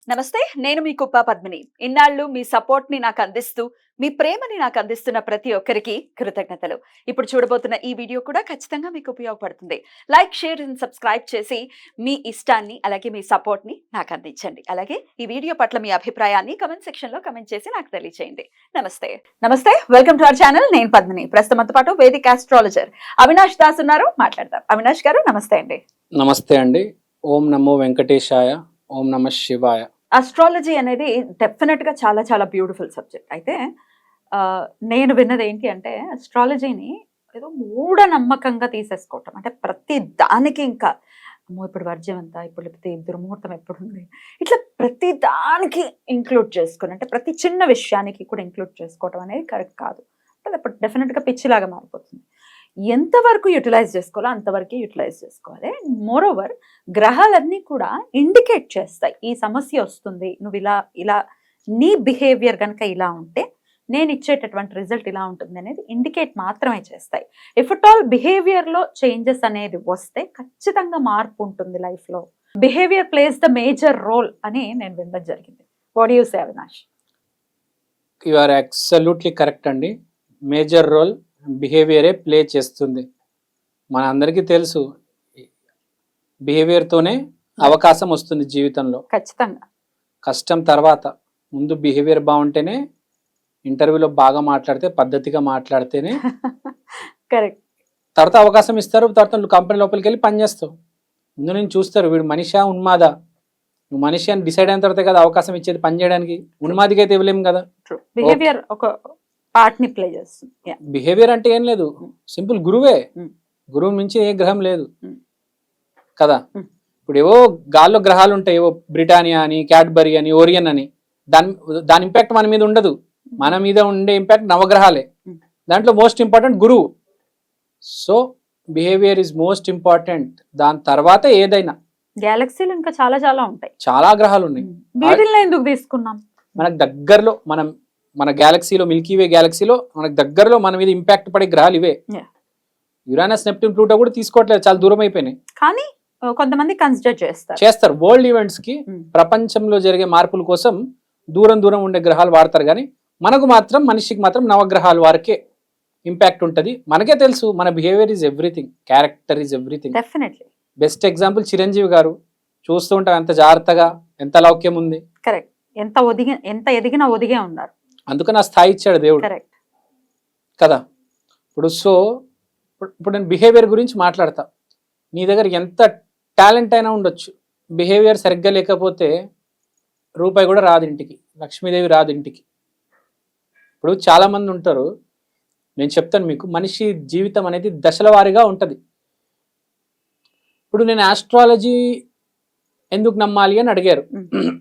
నమస్తే. నేను మీ కుప్ప పద్మిని. ఇన్నాళ్ళు మీ సపోర్ట్‌ని నాకందిస్తూ, మీ ప్రేమని నాకందిస్తున్న ప్రతి ఒక్కరికి కృతజ్ఞతలు. ఇప్పుడు చూడబోతున్న ఈ వీడియో కూడా ఖచ్చితంగా మీకు ఉపయోగపడుతుంది. లైక్, షేర్ అండ్ సబ్స్క్రైబ్ చేసి మీ ఇష్టాన్ని, అలాగే మీ సపోర్ట్‌ని నాకందించండి. అలాగే ఈ వీడియో పట్ల మీ అభిప్రాయాన్ని కామెంట్ సెక్షన్‌లో కామెంట్ చేసి నాకు తెలియజేయండి. నమస్తే. నమస్తే. Welcome to our channel. నేను పద్మిని. ప్రస్తుతం మనతో పాటు వేదిక్ ఆస్ట్రాలజర్ అవినాష్ దాస్ ఉన్నారు. మాట్లాడదాం. అవినాష్ గారు నమస్తే అండి. నమస్తే అండి. ఓం నమో వెంకటేశాయ. ఓం నమ శివాయ. అస్ట్రాలజీ అనేది డెఫినెట్ గా చాలా చాలా బ్యూటిఫుల్ సబ్జెక్ట్. అయితే నేను విన్నది ఏంటి అంటే అస్ట్రాలజీని ఏదో మూఢనమ్మకంగా తీసేసుకోవటం. అంటే ప్రతి దానికి ఇంకా అమ్మో ఇప్పుడు వర్జ్యం ఎంత, ఇప్పుడు లేకపోతే దుర్ముహూర్తం ఎప్పుడు ఉంది, ఇట్లా ప్రతి దానికి ఇంక్లూడ్ చేసుకుని, అంటే ప్రతి చిన్న విషయానికి కూడా ఇంక్లూడ్ చేసుకోవటం అనేది కరెక్ట్ కాదు. అంటే అప్పుడు డెఫినెట్గా పిచ్చిలాగా మారిపోతుంది. ఎంతవరకు యూటిలైజ్ చేసుకోవాలో అంతవరకే యూటిలైజ్ చేసుకోవాలి. మోర్ ఓవర్ గ్రహాలన్నీ కూడా ఇండికేట్ చేస్తాయి, ఈ సమస్య వస్తుంది, నువ్వు ఇలా ఇలా నీ బిహేవియర్ కనుక ఇలా ఉంటే నేను ఇచ్చేటటువంటి రిజల్ట్ ఇలా ఉంటుంది అనేది ఇండికేట్ మాత్రమే చేస్తాయి. ఇఫ్ అట్ ఆల్ బిహేవియర్లో చేంజెస్ అనేది వస్తే ఖచ్చితంగా మార్పు ఉంటుంది లైఫ్లో. Behaviour plays the major role అని నేను వినడం జరిగింది. What you say Avinash? You are absolutely correct అండి. మేజర్ రోల్ బిహేవియరే ప్లే చేస్తుంది. మన అందరికీ తెలుసు, బిహేవియర్తోనే అవకాశం వస్తుంది జీవితంలో. ఖచ్చితంగా. కష్టం తర్వాత, ముందు బిహేవియర్ బాగుంటేనే, ఇంటర్వ్యూలో బాగా మాట్లాడితే, పద్ధతిగా మాట్లాడితేనే కరెక్ట్, తర్వాత అవకాశం ఇస్తారు. తర్వాత నువ్వు కంపెనీ లోపలికి వెళ్ళి పనిచేస్తావు. ముందు నేను చూస్తారు, వీడు మనిషా ఉన్మాదా. నువ్వు మనిషి అని డిసైడ్ అయిన తర్వాత కదా అవకాశం ఇచ్చేది పని చేయడానికి. ఉన్మాదికి అయితే ఇవ్వలేము కదా. బిహేవియర్ ఒక పార్ట్ ని ప్లే చేస్తుంది. బిహేవియర్ అంటే ఏం లేదు, సింపుల్ గురువే. గురువు మించి ఏ గ్రహం లేదు కదా. ఇప్పుడు ఏవో గాల్లో గ్రహాలు ఉంటాయి, ఏవో బ్రిటానియా అని, క్యాడ్బరీ అని, ఓరియన్ అని. దాని ఇంపాక్ట్ మన మీద ఉండదు. మన మీద ఉండే ఇంపాక్ట్ నవగ్రహాలే. దాంట్లో మోస్ట్ ఇంపార్టెంట్ గురువు. So behaviour is most important. దాని తర్వాత ఏదైనా. గెలాక్సీలు ఇంకా చాలా చాలా ఉంటాయి, చాలా గ్రహాలు ఉన్నాయి. వీటిల్లో ఎందుకు తీసుకున్నాం? మనకు దగ్గరలో, మన గ్యాలక్సీలో, మిల్కీవే గ్యాలక్సీలో మనకు దగ్గరలో మన మీద ఇంపాక్ట్ పడే గ్రహాలు ఇవే. యురానస్, నెప్ట్యూన్, ప్లూటో కూడా తీసుకోవట్లేదు, చాలా దూరం అయిపోయినాయి. కానీ కొంతమంది కన్సిడర్ చేస్తారు. వరల్డ్ ఈవెంట్స్ కి, ప్రపంచంలో జరిగే మార్పుల కోసం దూరం దూరం ఉండే గ్రహాలు వాడతారు. కానీ మనకు మాత్రం, మనిషికి మాత్రం నవగ్రహాల వరకే ఇంపాక్ట్ ఉంటుంది. మనకే తెలుసు మన behaviour is everything, character is everything. Definitely. Best example Chiranjeevi గారు. చూస్తూ ఉంటాం ఎంత జాగ్రత్తగా, ఎంత లౌక్యం ఉంది. కరెక్ట్. ఎంత ఎదిగినా ఒదిగే ఉన్నారు. అందుకని ఆ స్థాయి ఇచ్చాడు దేవుడు. కరెక్ట్ కదా. ఇప్పుడు నేను బిహేవియర్ గురించి మాట్లాడతా. నీ దగ్గర ఎంత టాలెంట్ అయినా ఉండొచ్చు, బిహేవియర్ సరిగ్గా లేకపోతే రూపాయి కూడా రాదు ఇంటికి, లక్ష్మీదేవి రాదు ఇంటికి. ఇప్పుడు చాలామంది ఉంటారు, నేను చెప్తాను మీకు, మనిషి జీవితం అనేది దశల వారీగా ఉంటుంది. ఇప్పుడు నేను ఆస్ట్రాలజీ ఎందుకు నమ్మాలి అని అడిగారు.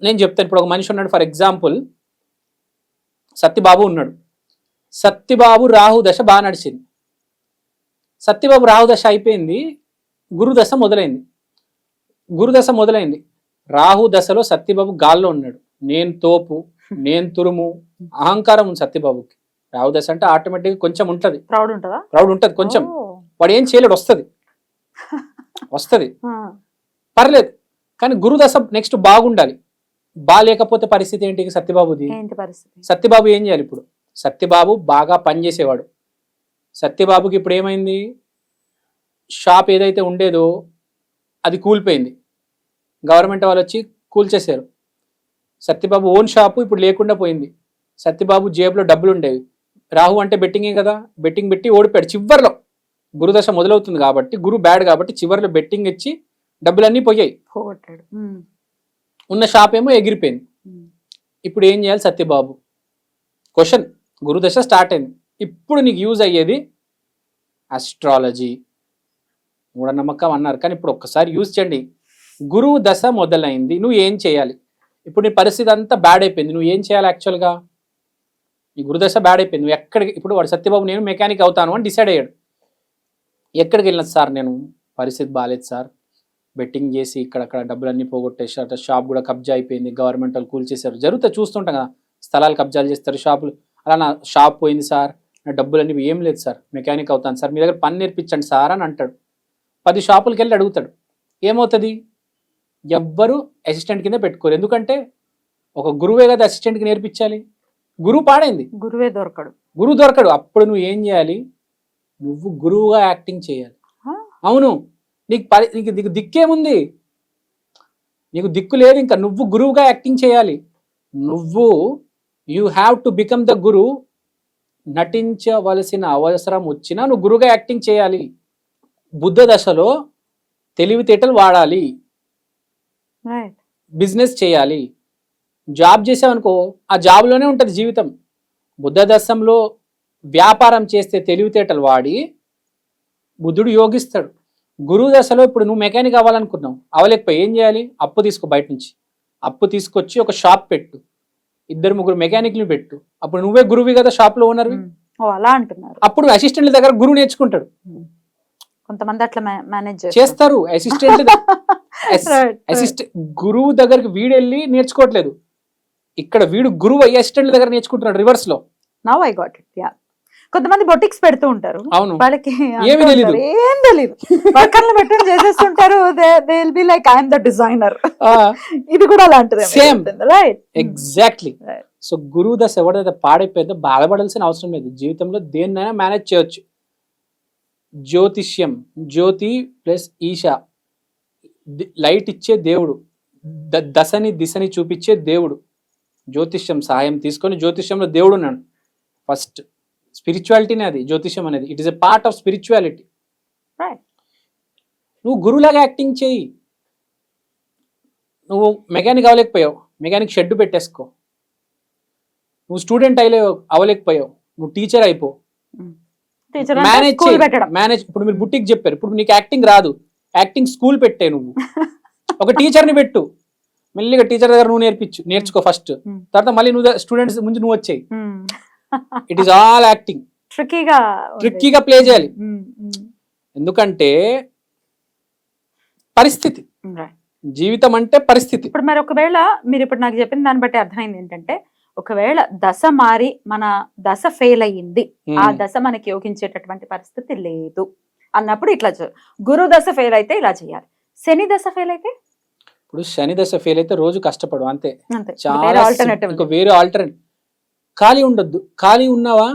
నేను చెప్తాను. ఇప్పుడు ఒక మనిషి ఉన్నాడు, ఫర్ ఎగ్జాంపుల్ సత్యబాబు ఉన్నాడు. సత్యబాబు రాహు దశ బాగా నడిచింది. సత్యబాబు రాహు దశ అయిపోయింది, గురుదశ మొదలైంది. రాహు దశలో సత్యబాబు గాల్లో ఉన్నాడు. నేను తోపు, నేను తురుము, అహంకారం ఉంది సత్యబాబుకి. రాహు దశ అంటే ఆటోమేటిక్గా కొంచెం ఉంటుంది, ప్రౌడ్ ఉంటుంది కొంచెం. వాడు ఏం చేయలేడు, వస్తుంది పర్లేదు. కానీ గురుదశ నెక్స్ట్ బాగుండాలి. బాగాలేకపోతే పరిస్థితి ఏంటి సత్యబాబుది? సత్యబాబు ఏం చేయాలి? ఇప్పుడు సత్యబాబు బాగా పనిచేసేవాడు. సత్యబాబుకి ఇప్పుడు ఏమైంది? షాప్ ఏదైతే ఉండేదో అది కూలిపోయింది. గవర్నమెంట్ వాళ్ళు వచ్చి కూల్చేశారు. సత్యబాబు ఓన్ షాపు ఇప్పుడు లేకుండా పోయింది. సత్యబాబు జేబులో డబ్బులు ఉండేవి. రాహు అంటే బెట్టింగే కదా, బెట్టింగ్ పెట్టి ఓడిపోయాడు. చివరిలో గురుదశ మొదలవుతుంది కాబట్టి, గురు బ్యాడ్ కాబట్టి చివరిలో బెట్టింగ్ ఇచ్చి డబ్బులన్నీ పోయాయి. ఉన్న షాప్ ఏమో ఎగిరిపోయింది. ఇప్పుడు ఏం చేయాలి సత్యబాబు? క్వశ్చన్. గురుదశ స్టార్ట్ అయింది. ఇప్పుడు నీకు యూజ్ అయ్యేది ఆస్ట్రాలజీ. మూఢనమ్మకం అన్నారు, కానీ ఇప్పుడు ఒక్కసారి యూజ్ చేయండి. గురువు దశ మొదలైంది, నువ్వు ఏం చేయాలి? ఇప్పుడు నీ పరిస్థితి అంతా బ్యాడ్ అయిపోయింది, నువ్వు ఏం చేయాలి? యాక్చువల్గా నీ గురుదశ బ్యాడ్ అయిపోయింది. నువ్వు ఎక్కడికి, ఇప్పుడు వాడు సత్యబాబు నేను మెకానిక్ అవుతాను అని డిసైడ్ అయ్యాడు. ఎక్కడికి వెళ్ళిన సార్, నేను పరిస్థితి బాగాలేదు సార్, బెట్టింగ్ చేసి ఇక్కడక్కడ డబ్బులన్నీ పోగొట్టేసారు, షాప్ కూడా కబ్జా అయిపోయింది, గవర్నమెంట్ వాళ్ళు కూల్చేశారు. జరుగుతుంది, చూస్తుంటాం కదా, స్థలాలు కబ్జాలు చేస్తారు, షాపులు. అలా నా షాప్ పోయింది సార్, నా డబ్బులన్నీ ఏం లేదు సార్, మెకానిక్ అవుతాను సార్, మీ దగ్గర పని నేర్పించండి సార్ అని అంటాడు. 10 షాపులకి వెళ్ళి అడుగుతాడు. ఏమవుతుంది? ఎవ్వరు అసిస్టెంట్ కింద పెట్టుకోరు. ఎందుకంటే ఒక గురువే కదా అసిస్టెంట్కి నేర్పించాలి. గురువు పాడైంది, గురువే దొరకడు. గురువు దొరకడు. అప్పుడు నువ్వు ఏం చేయాలి, నువ్వు గురువుగా యాక్టింగ్ చేయాలి. అవును, నీకు దిక్కేముంది, నీకు దిక్కు లేదు ఇంకా. నువ్వు గురువుగా యాక్టింగ్ చేయాలి. నువ్వు you have to become the guru. నటించవలసిన అవసరం వచ్చినా నువ్వు గురువుగా యాక్టింగ్ చేయాలి. బుద్ధ దశలో తెలివితేటలు వాడాలి, బిజినెస్ చేయాలి. జాబ్ చేసావనుకో ఆ జాబ్లోనే ఉంటుంది జీవితం. బుద్ధ దశంలో వ్యాపారం చేస్తే తెలివితేటలు వాడి బుద్ధుడు యోగిస్తాడు. గురువు దశలో ఇప్పుడు నువ్వు మెకానిక్ అవ్వాలనుకున్నావు, అవలేకపోయి ఏం చేయాలి, అప్పు తీసుకో, బయట నుంచి అప్పు తీసుకొచ్చి ఒక షాప్ పెట్టు, 2-3 మెకానిక్లు పెట్టు. అప్పుడు నువ్వే గురువి కదా, షాప్ లో ఓనర్వి. అలా అంటున్నారు. అప్పుడు అసిస్టెంట్ల దగ్గర గురువు నేర్చుకుంటాడు. కొంతమంది అట్లా మేనేజ్ చేస్తారు. అసిస్టెంట్ గురువు దగ్గరికి వీడు వెళ్ళి నేర్చుకోవట్లేదు, ఇక్కడ వీడు గురువు అయ్యి అసిస్టెంట్ల దగ్గర నేర్చుకుంటున్నాడు రివర్స్ లో. Now I got it. Yeah, కొంతమంది బొటిక్స్ పెడుతూ ఉంటారు. అవును, వాళ్ళకి ఏమీ తెలీదు, ఏం తెలియదు, వర్కర్లు పెట్టుకుని చేసేస్తుంటారు. They will be like I am the designer. ఇది కూడా అలాంటిదే. Same, right, exactly. సో గురువు దశ ఎవరైతే పాడైపోయిందో బాధపడాల్సిన అవసరం లేదు. జీవితంలో దేన్నైనా మేనేజ్ చేయొచ్చు. జ్యోతిష్యం, జ్యోతి ప్లస్ ఈశా, లైట్ ఇచ్చే దేవుడు, దశని దిశని చూపించే దేవుడు. జ్యోతిష్యం సహాయం తీసుకొని జ్యోతిష్యంలో దేవుడు ఉన్నాడు. ఫస్ట్ స్పిరిచువాలిటీనే అది, జ్యోతిష్యం అనేది. It is a part of spirituality. నువ్వు గురువులాగా యాక్టింగ్ చేయి. నువ్వు మెకానిక్ అవ్వలేకపోయావు, మెకానిక్ షెడ్ పెట్టేసుకో. నువ్వు స్టూడెంట్ అవ్వలేకపోయావు, నువ్వు టీచర్ అయిపో. Manage manage. ఇప్పుడు మీరు బుట్టికి చెప్పారు, ఇప్పుడు నీకు యాక్టింగ్ రాదు, యాక్టింగ్ స్కూల్ పెట్టే. నువ్వు ఒక టీచర్ని పెట్టు, మెల్లిగా టీచర్ దగ్గర నువ్వు నేర్చుకో ఫస్ట్. తర్వాత మళ్ళీ నువ్వు స్టూడెంట్స్ ముందు నువ్వు వచ్చాయి. It is all acting. ట్రిక్కీగా ప్లే చేయాలి. ఎందుకంటే పరిస్థితి, జీవితం అంటే పరిస్థితి. ఇప్పుడు మరి ఒకవేళ మీరు ఇప్పుడు నాకు చెప్పిన దాన్ని బట్టి అర్థమైంది ఏంటంటే, ఒకవేళ దశ మారి మన దశ ఫెయిల్ అయ్యింది, ఆ దశ మనకి యోగించేటటువంటి పరిస్థితి లేదు అన్నప్పుడు ఇట్లా గురు దశ ఫెయిల్ అయితే ఇలా చేయాలి. శని దశ ఫెయిల్ అయితే, ఇప్పుడు శని దశ ఫెయిల్ అయితే రోజు కష్టపడు అంతే. చాలా ఆల్టర్నేటివ్. ఇంకా వేరే ఆల్టర్నేటివ్. ఖాళీ ఉండొద్దు. ఖాళీ ఉన్నావా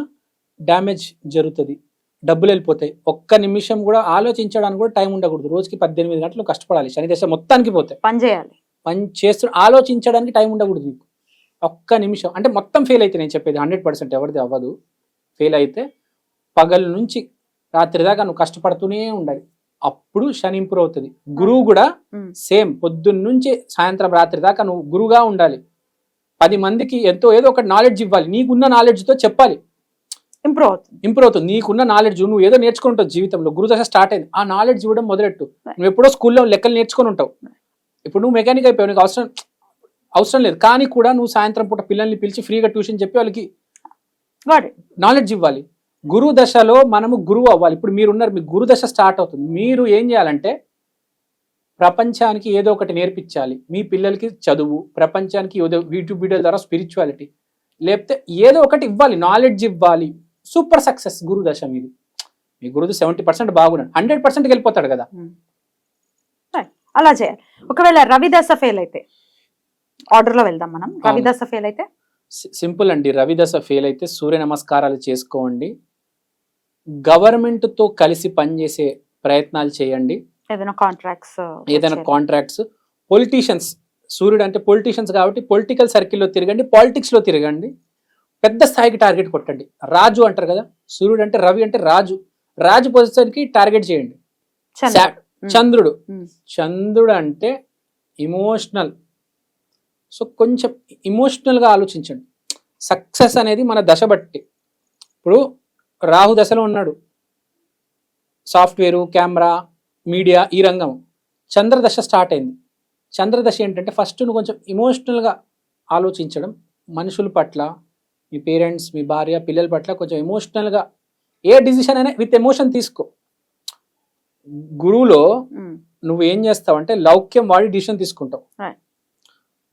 డ్యామేజ్ జరుగుతుంది, డబ్బులు వెళ్ళిపోతాయి. ఒక్క నిమిషం కూడా ఆలోచించడానికి కూడా టైం ఉండకూడదు. రోజుకి 18 గంటలు కష్టపడాలి. శని దశ మొత్తానికి పోతాయి. పని చేయాలి, పని చేస్తూ ఆలోచించడానికి టైం ఉండకూడదు నీకు. ఒక్క నిమిషం అంటే మొత్తం ఫెయిల్ అయితే, నేను చెప్పేది 100% ఎవరిది అవ్వదు. ఫెయిల్ అయితే పగల నుంచి రాత్రి దాకా నువ్వు కష్టపడుతూనే ఉండాలి. అప్పుడు శని ఇంప్రూవ్ అవుతుంది. గురువు కూడా సేమ్, పొద్దున్న నుంచి సాయంత్రం రాత్రి దాకా నువ్వు గురువుగా ఉండాలి. 10 మందికి ఏదో ఒక నాలెడ్జ్ ఇవ్వాలి. నీకున్న నాలెడ్జ్తో చెప్పాలి, ఇంప్రూవ్ అవుతుంది. నీకున్న నాలెడ్జ్ నువ్వు ఏదో నేర్చుకుంటావు జీవితంలో. గురుదశ స్టార్ట్ అయింది, ఆ నాలెడ్జ్ ఇవ్వడం మొదలెట్టు. నువ్వు ఎప్పుడో స్కూల్లో లెక్కలు నేర్చుకొని ఉంటావు. ఇప్పుడు నువ్వు మెకానిక్ అయిపోయావు, నీకు అవసరం లేదు. కానీ కూడా నువ్వు సాయంత్రం పూట పిల్లల్ని పిలిచి ఫ్రీగా ట్యూషన్ చెప్పి వాళ్ళకి నాలెడ్జ్ ఇవ్వాలి. గురువు దశలో మనము గురువు అవ్వాలి. ఇప్పుడు మీరున్నారు, మీ గురు దశ స్టార్ట్ అవుతుంది. మీరు ఏం చేయాలంటే ప్రపంచానికి ఏదో ఒకటి నేర్పించాలి. మీ పిల్లలకి చదువు, ప్రపంచానికి యూట్యూబ్ వీడియోల ద్వారా స్పిరిచువాలిటీ, లేకపోతే ఏదో ఒకటి ఇవ్వాలి, నాలెడ్జ్ ఇవ్వాలి. సూపర్ సక్సెస్ గురు దశ మీది. మీ గురువు 70% బాగున్నాడు, 100%కి వెళ్ళిపోతాడు కదా. అలా చేయాలి. ఒకవేళ రవి దశ ఫెయిల్ అయితే, ఆర్డర్ లో వెళ్దాం మనం. రవి దశ ఫెయిల్ అయితే సింపుల్ అండి. రవి దశ ఫెయిల్ అయితే సూర్య నమస్కారాలు చేసుకోండి. గవర్నమెంట్ తో కలిసి పనిచేసే ప్రయత్నాలు చేయండి. ఏదైనా కాంట్రాక్ట్స్, పొలిటీషియన్స్, సూర్యుడు అంటే పొలిటీషియన్స్ కాబట్టి పొలిటికల్ సర్కిల్లో తిరగండి, పాలిటిక్స్ లో తిరగండి. పెద్ద స్థాయికి టార్గెట్ కొట్టండి. రాజు అంటారు కదా, సూర్యుడు అంటే రవి అంటే రాజు పొజిషన్ కి టార్గెట్ చేయండి. చంద్రుడు అంటే ఇమోషనల్. సో కొంచెం ఇమోషనల్గా ఆలోచించండి. సక్సెస్ అనేది మన దశ బట్టి. ఇప్పుడు రాహు దశలో ఉన్నాడు, సాఫ్ట్వేరు, కెమెరా, మీడియా, ఈ రంగం. చంద్రదశ స్టార్ట్ అయింది. చంద్రదశ ఏంటంటే ఫస్ట్ నువ్వు కొంచెం ఇమోషనల్గా ఆలోచించడం, మనుషుల పట్ల, మీ పేరెంట్స్, మీ భార్య, పిల్లల పట్ల కొంచెం ఎమోషనల్గా ఏ డిసిషన్ అయినా విత్ ఎమోషన్ తీసుకో. గురువులో నువ్వు ఏం చేస్తావు అంటే లౌక్యం వాడి డిసిషన్ తీసుకుంటావు.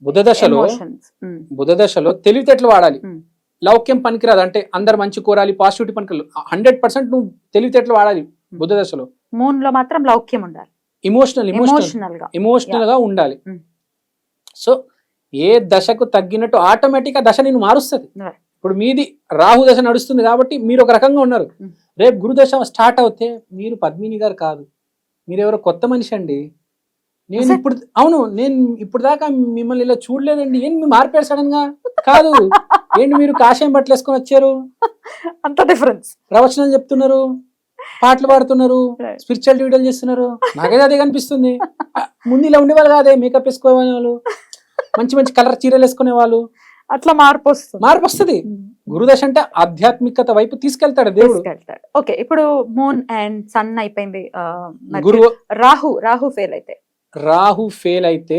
బుధ దశలో తెలివితేటలు వాడాలి. లౌక్యం పనికిరాదు, అంటే అందరు మంచి కోరాలి, పాజిటివిటీ పనికిరాదు. 100% నువ్వు తెలివితేటలు వాడాలి బుధ దశలో. మూన్ లో మాత్రం లౌక్యం ఉండాలి, ఎమోషనల్ గా ఉండాలి. సో ఏ దశకు తగ్గినట్టు ఆటోమేటిక్ దశ నేను మారుస్తుంది. Right. ఇప్పుడు మీది రాహు దశ నడుస్తుంది కాబట్టి మీరు ఒక రకంగా ఉన్నారు. రేపు గురు దశ స్టార్ట్ అవుతే మీరు పద్మిని గారు కాదు, మీరెవరో కొత్త మనిషి అండి. నేను ఇప్పుడు నేను ఇప్పుడు దాకా మిమ్మల్ని ఇలా చూడలేదండి. ఏంటి మీ మార్పారు సడన్ గా? కాదు, ఏంటి మీరు కాషాయం బట్టలు వేసుకొని వచ్చారు, అంత డిఫరెన్స్. ప్రవచనాలు చెప్తున్నారు, పాటలు పాడుతున్నారు, Right. స్పిరిచువల్ వీడియోలు చేస్తున్నారు. నాకైతే అదే కనిపిస్తుంది. ముందు ఇలా ఉండేవాళ్ళు కాదే, మేకప్ వేసుకోనే వాళ్ళు, మంచి మంచి కలర్ చీరలు వేసుకునే వాళ్ళు. అట్లా మార్పు వస్తుంది. మార్పు వస్తుంది. గురుదశ అంటే ఆధ్యాత్మికత వైపు తీసుకెళ్తాడు దేవుడు. ఓకే, ఇప్పుడు మూన్ అండ్ సన్ అయిపోయింది. మరి గురువు రాహు ఫెయిల్ అయితే, రాహు ఫెయిల్ అయితే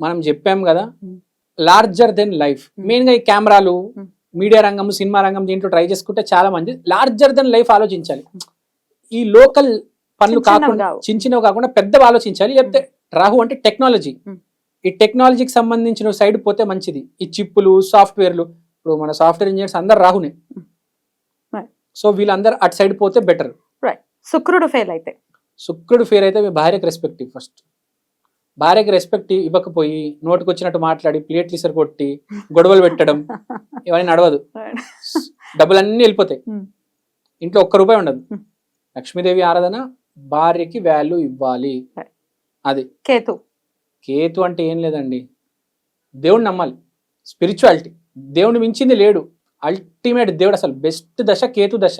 మనం చెప్పాం కదా, Hmm. Larger than life. Main గా ఈ కెమెరాలు, Hmm. మీడియా రంగం, సినిమా రంగం దీంట్లో ట్రై చేసుకుంటే చాలా మంది లార్జర్ దెన్ లైఫ్ ఆలోచించాలి. ఈ లోకల్ పనులు కాకుండా చిన్నవి కాకుండా పెద్దవి ఆలోచించాలి. లేకపోతే రాహు అంటే టెక్నాలజీ, ఈ టెక్నాలజీకి సంబంధించిన సైడ్ పోతే మంచిది. ఈ చిప్పులు, సాఫ్ట్వేర్లు, ఇప్పుడు మన సాఫ్ట్వేర్ ఇంజనీర్స్ అందరు రాహునే. సో వీళ్ళందరూ అటు సైడ్ పోతే బెటర్. శుక్రుడు ఫెయిల్ అయితే, శుక్రుడు ఫెయిల్ అయితే మీ భార్యకి రెస్పెక్ట్ ఇవ్వు. ఫస్ట్ భార్యకి రెస్పెక్ట్ ఇవ్వకపోయి నోటికి వచ్చినట్టు మాట్లాడి ప్లేట్లు ఇసరు కొట్టి గొడవలు పెట్టడం ఇవన్నీ నడవదు. డబ్బులన్నీ వెళ్ళిపోతాయి, ఇంట్లో ఒక్క రూపాయి ఉండదు. లక్ష్మీదేవి ఆరాధన, భార్యకి వాల్యూ ఇవ్వాలి. అది కేతు అంటే ఏం లేదండి, దేవుడిని నమ్మాలి, స్పిరిచువాలిటీ. దేవుని మించింది లేడు. అల్టిమేట్ దేవుడు, అసలు బెస్ట్ దశ కేతు దశ.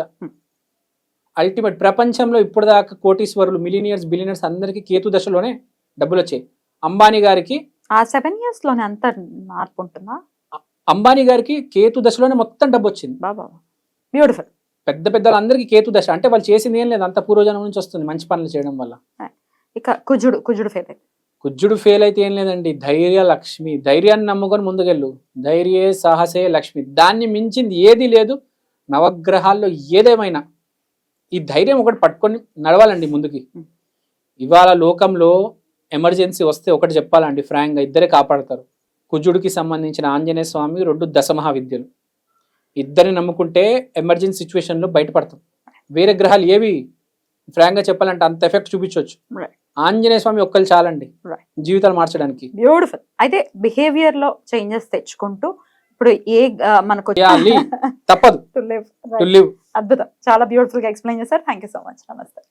అల్టిమేట్ ప్రపంచంలో ఇప్పుడు దాకా కోటీశ్వరులు, మిలినియర్స్, బిలినియర్స్ అందరికి కేతు దశలోనే డబ్బులు వచ్చాయి. అంబానీ గారికి ఆ 7 years లోనే అంత మార్పు ఉంటుందా? అంబానీ గారికి కేతు దశలోనే మొత్తం డబ్బు వచ్చింది. బ్యూటిఫుల్. పెద్ద పెద్ద అందరికి కేతు దశ అంటే వాళ్ళు చేసింది ఏం లేదు, అంత పూర్వజనం నుంచి వస్తుంది మంచి పనులు చేయడం వల్ల. ఇక కుజుడు ఫెయిల్ అయితే, కుజుడు ఫెయిల్ అయితే ఏం లేదండి, ధైర్య లక్ష్మి. ధైర్యాన్ని నమ్ముకొని ముందుకెళ్ళు. ధైర్యే సాహసే లక్ష్మి, దాన్ని మించింది ఏది లేదు నవగ్రహాల్లో. ఏదేమైనా ఈ ధైర్యం ఒకటి పట్టుకొని నడవాలండి ముందుకి. ఇవాళ లోకంలో ఎమర్జెన్సీ వస్తే ఒకటి చెప్పాలండి ఫ్రాంక్గా, ఇద్దరే కాపాడతారు. కుజుడికి సంబంధించిన ఆంజనేయ స్వామి 2 దశమహావిద్యలు. ఇద్దరిని నమ్ముకుంటే ఎమర్జెన్సీ సిచ్యువేషన్లో బయటపడతాం. వేరే గ్రహాలు ఏవి ఫ్రాంక్గా చెప్పాలంటే అంత ఎఫెక్ట్ చూపించవచ్చు. ఆంజనేయ స్వామి ఒక్కరు చాలండి జీవితాలు మార్చడానికి. బ్యూటిఫుల్. అయితే బిహేవియర్ లో చేంజెస్ తెచ్చుకుంటూ ఇప్పుడు మనకు తప్పదు. అద్భుతం, చాలా బ్యూటిఫుల్ గా ఎక్స్ప్లెయిన్ చేశారు. Thank you so much. నమస్తే.